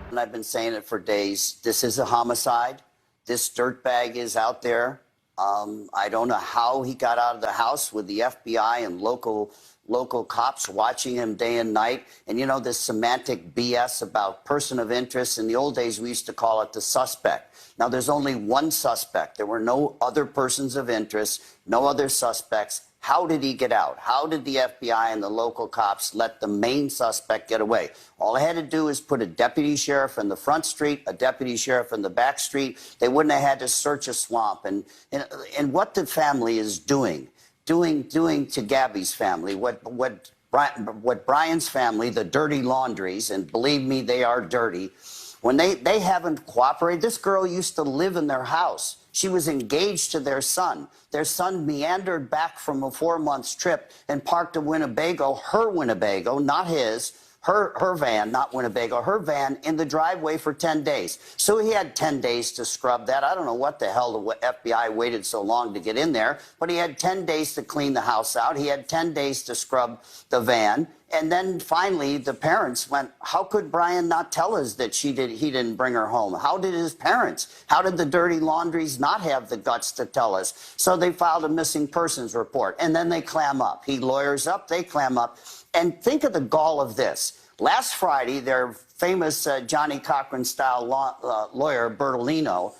And I've been saying it for days. This is a homicide. This dirtbag is out there. I don't know how he got out of the house with the FBI and local cops watching him day and night. And, you know, this semantic BS about person of interest. In the old days, we used to call it the suspect. Now, there's only one suspect. There were no other persons of interest, no other suspects. How did he get out? How did the FBI and the local cops let the main suspect get away? All I had to do is put a deputy sheriff in the front street, a deputy sheriff in the back street. They wouldn't have had to search a swamp. And what the family is doing to Gabby's family, what Brian's family, the dirty laundries, and believe me, they are dirty, when they haven't cooperated. This girl used to live in their house. She was engaged to their son. Their son meandered back from a 4-month trip and parked a Winnebago, her Winnebago, not his, her van, not Winnebago, her van in the driveway for 10 days. So he had 10 days to scrub that. I don't know what the hell the FBI waited so long to get in there, but he had 10 days to clean the house out. He had 10 days to scrub the van. And then finally, the parents went, how could Brian not tell us that he didn't bring her home? How did his parents, how did the dirty laundries not have the guts to tell us? So they filed a missing persons report, and then they clam up. He lawyers up, they clam up. And think of the gall of this. Last Friday, their famous Johnny Cochran-style lawyer, Bertolino,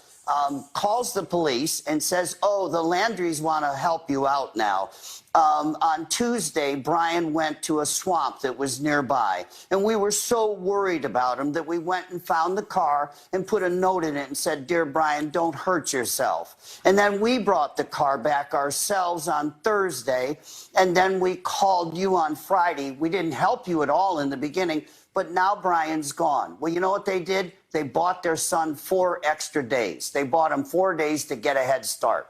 calls the police and says, oh, the Landrys want to help you out now. On Tuesday, Brian went to a swamp that was nearby, and we were so worried about him that we went and found the car and put a note in it and said, dear Brian, don't hurt yourself. And then we brought the car back ourselves on Thursday, and then we called you on Friday. We didn't help you at all in the beginning, but now Brian's gone. Well, you know what they did? They bought their son 4 extra days. They bought him 4 days to get a head start.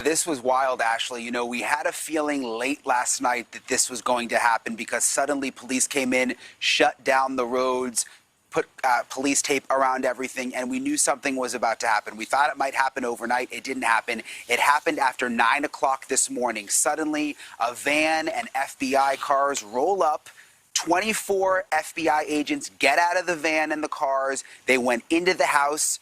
This was wild, Ashley. You know, we had a feeling late last night that this was going to happen because suddenly police came in, shut down the roads, put police tape around everything, and we knew something was about to happen. We thought it might happen overnight. It didn't happen. It happened after 9 o'clock this morning. Suddenly, a van and FBI cars roll up. 24 FBI agents get out of the van and the cars. They went into the house.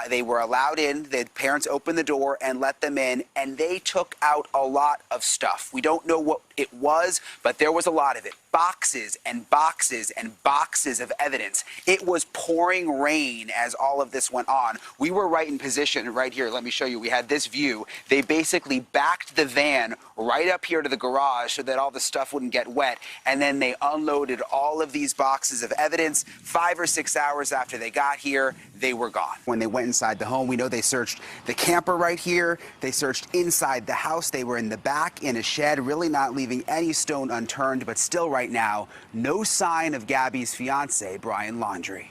They were allowed in. The parents opened the door and let them in, and they took out a lot of stuff. We don't know what it was, but there was a lot of it. Boxes and boxes and boxes of evidence. It was pouring rain as all of this went on. We were right in position right here. Let me show you. We had this view. They basically backed the van right up here to the garage so that all the stuff wouldn't get wet, and then they unloaded all of these boxes of evidence. 5 or 6 hours after they got here, they were gone. When they went inside the home, we know they searched the camper right here. They searched inside the house. They were in the back in a shed, really not leaving any stone unturned, but still right now, no sign of Gabby's fiance, Brian Laundrie.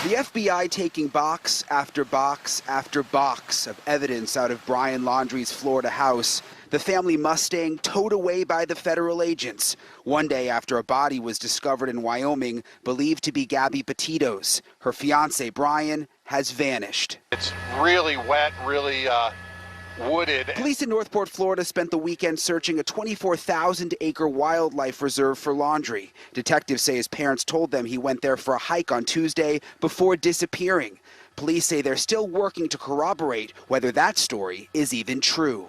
The FBI taking box after box after box of evidence out of Brian Laundrie's Florida house. The family Mustang towed away by the federal agents. One day after a body was discovered in Wyoming, believed to be Gabby Petito's. Her fiance, Brian, has vanished. It's really wet, really wooded. Police in Northport, Florida spent the weekend searching a 24,000-acre wildlife reserve for Laundrie. Detectives say his parents told them he went there for a hike on Tuesday before disappearing. Police say they're still working to corroborate whether that story is even true.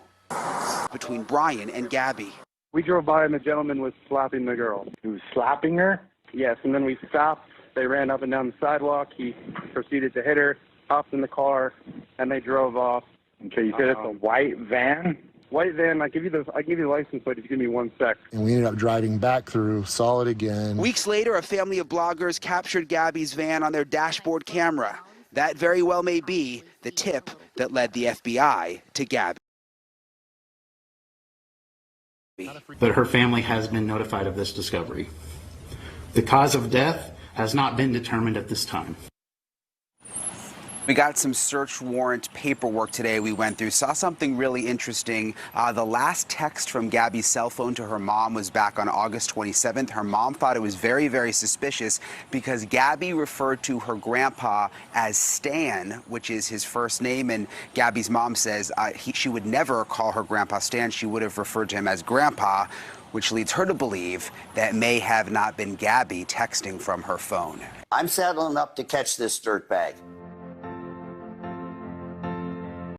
Between Brian and Gabby. We drove by and the gentleman was slapping the girl. He was slapping her? Yes, and then we stopped. They ran up and down the sidewalk. He proceeded to hit her, hopped in the car, and they drove off. Okay, you said it's a white van? White van. I give you the license plate if you give me 1 sec. And we ended up driving back through, saw it again. Weeks later, a family of bloggers captured Gabby's van on their dashboard camera. That very well may be the tip that led the FBI to Gabby. That her family has been notified of this discovery. The cause of death has not been determined at this time. We got some search warrant paperwork today we went through. Saw something really interesting. The last text from Gabby's cell phone to her mom was back on August 27th. Her mom thought it was very, very suspicious because Gabby referred to her grandpa as Stan, which is his first name. And Gabby's mom says she would never call her grandpa Stan. She would have referred to him as Grandpa, which leads her to believe that may have not been Gabby texting from her phone. I'm saddling up to catch this dirtbag.